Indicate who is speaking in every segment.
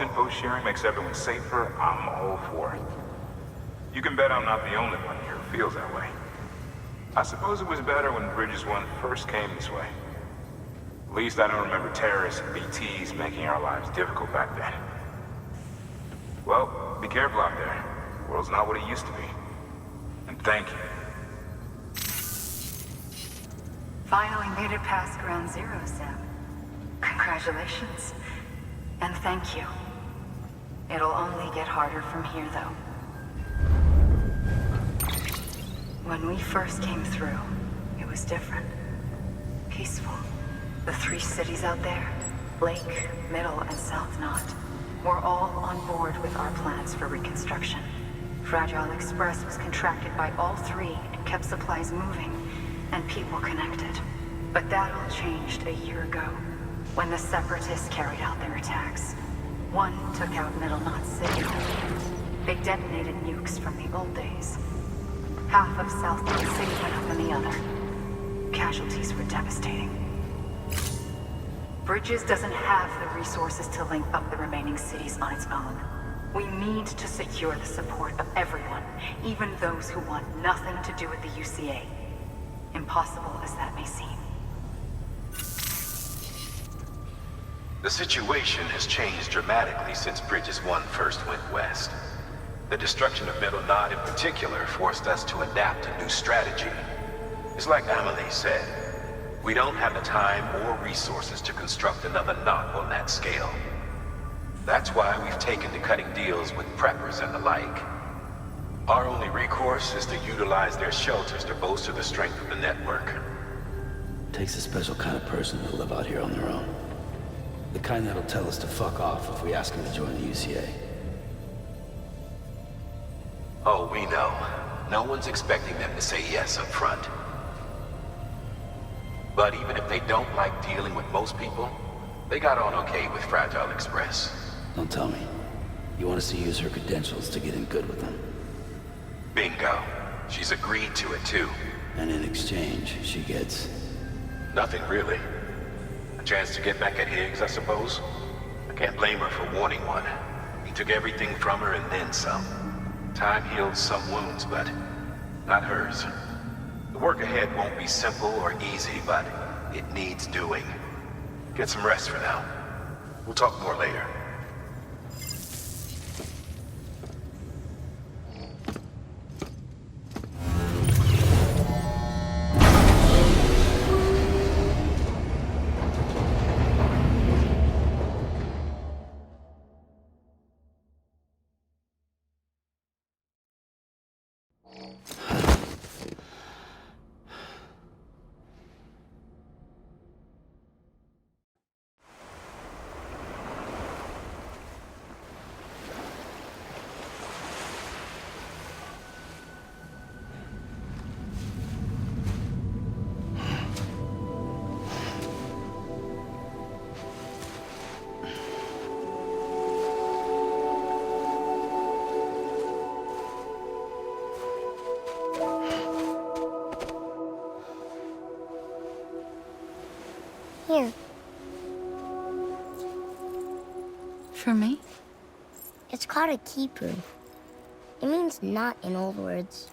Speaker 1: this info sharing makes everyone safer, I'm all for it. You can bet I'm not the only one here who feels that way. I suppose it was better when Bridges 1 first came this way. At least I don't remember terrorists and BTs making our lives difficult back then. Well, be careful out there. The world's not what it used to be. And thank you.
Speaker 2: Finally made it past Ground Zero, Sam. Congratulations. And thank you. It'll only get harder from here, though. When we first came through, it was different. Peaceful. The 3 cities out there, Lake, Middle, and South Knot, were all on board with our plans for reconstruction. Fragile Express was contracted by all 3 and kept supplies moving and people connected. But that all changed a year ago, when the Separatists carried out their attacks. One took out Middle Knot City. They detonated nukes from the old days. Half of South Knot City went up in the other. Casualties were devastating. Bridges doesn't have the resources to link up the remaining cities on its own. We need to secure the support of everyone, even those who want nothing to do with the UCA. Impossible as that may seem.
Speaker 3: The situation has changed dramatically since Bridges 1 first went west. The destruction of Middle Knot in particular forced us to adapt a new strategy. It's like Amelie said, we don't have the time or resources to construct another knot on that scale. That's why we've taken to cutting deals with preppers and the like. Our only recourse is to utilize their shelters to bolster the strength of the network.
Speaker 4: Takes a special kind of person to live out here on their own. The kind that'll tell us to fuck off if we ask him to join the UCA.
Speaker 3: Oh, we know. No one's expecting them to say yes up front. But even if they don't like dealing with most people, they got on okay with Fragile Express.
Speaker 4: Don't tell me. You want us to use her credentials to get in good with them.
Speaker 3: Bingo. She's agreed to it too.
Speaker 4: And in exchange, she gets...
Speaker 3: Nothing really. A chance to get back at Higgs, I suppose. I can't blame her for wanting one. He took everything from her and then some. Time heals some wounds, but not hers. The work ahead won't be simple or easy, but it needs doing. Get some rest for now. We'll talk more later.
Speaker 5: Here.
Speaker 2: For me?
Speaker 5: It's called a kipu. It means knot in old words.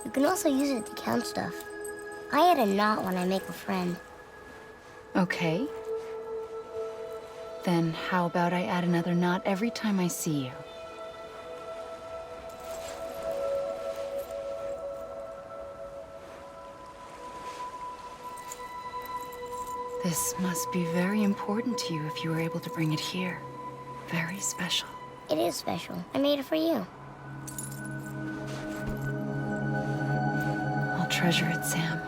Speaker 5: You can also use it to count stuff. I add a knot when I make a friend.
Speaker 2: Okay. Then how about I add another knot every time I see you? This must be very important to you if you were able to bring it here. Very special.
Speaker 5: It is special. I made it for you.
Speaker 2: I'll treasure it, Sam.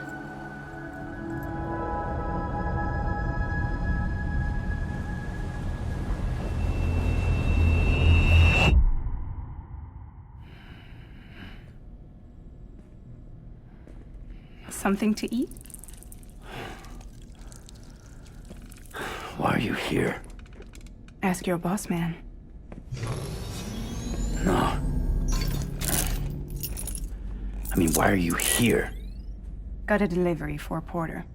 Speaker 6: Something to eat?
Speaker 4: Why are you here?
Speaker 6: Ask your boss man.
Speaker 4: No. I mean, why are you here?
Speaker 6: Got a delivery for Porter.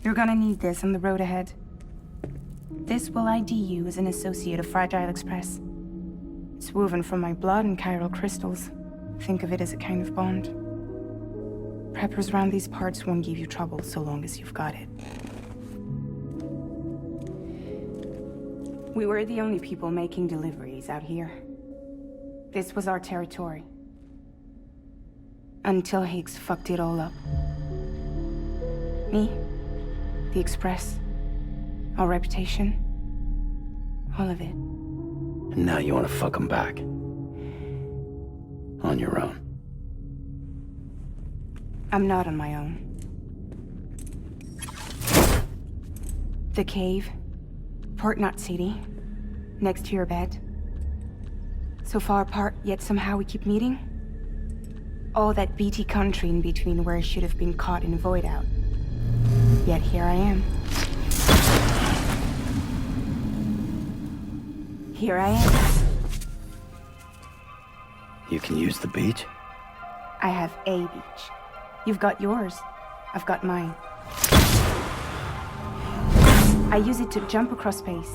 Speaker 6: You're gonna need this on the road ahead. This will ID you as an associate of Fragile Express. It's woven from my blood and chiral crystals. Think of it as a kind of bond. Preppers around these parts won't give you trouble so long as you've got it. We were the only people making deliveries out here. This was our territory. Until Higgs fucked it all up. Me, the Express, our reputation, all of it.
Speaker 4: And now you want to fuck them back. On your own.
Speaker 6: I'm not on my own. The cave, Port Knot City, next to your bed. So far apart, yet somehow we keep meeting. All that BT country in between where I should have been caught in Void Out. Yet here I am. Here I am.
Speaker 4: You can use the beach?
Speaker 6: I have a beach. You've got yours. I've got mine. I use it to jump across space.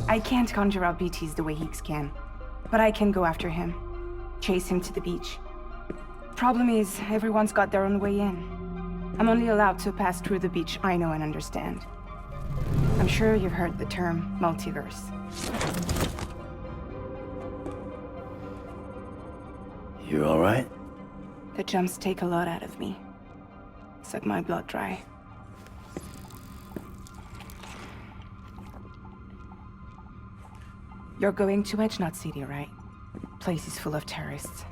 Speaker 6: I can't conjure out BTs the way Higgs can, but I can go after him, chase him to the beach. Problem is, everyone's got their own way in. I'm only allowed to pass through the beach I know and understand. I'm sure you've heard the term multiverse.
Speaker 4: You all right?
Speaker 6: The jumps take a lot out of me. Suck my blood dry. You're going to Edge Knot City, right? Place is full of terrorists.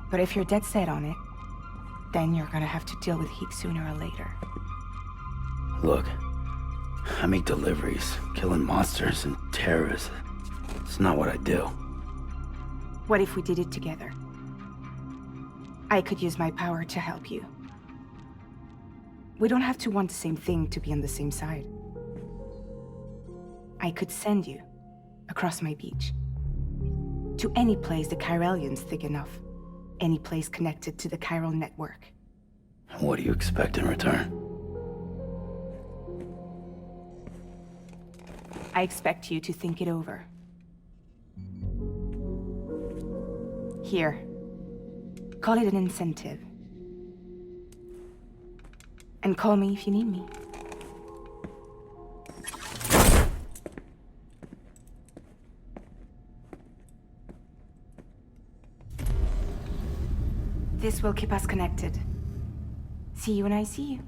Speaker 6: But if you're dead set on it, then you're gonna have to deal with Higgs sooner or later.
Speaker 4: Look, I make deliveries, killing monsters and terrorists. It's not what I do.
Speaker 6: What if we did it together? I could use my power to help you. We don't have to want the same thing to be on the same side. I could send you across my beach. To any place the Chiralian's thick enough. Any place connected to the chiral network.
Speaker 4: What do you expect in return?
Speaker 6: I expect you to think it over. Here. Call it an incentive. And call me if you need me. This will keep us connected. See you when I see you.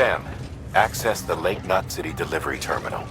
Speaker 3: Sam, access the Lake Knot City delivery terminal.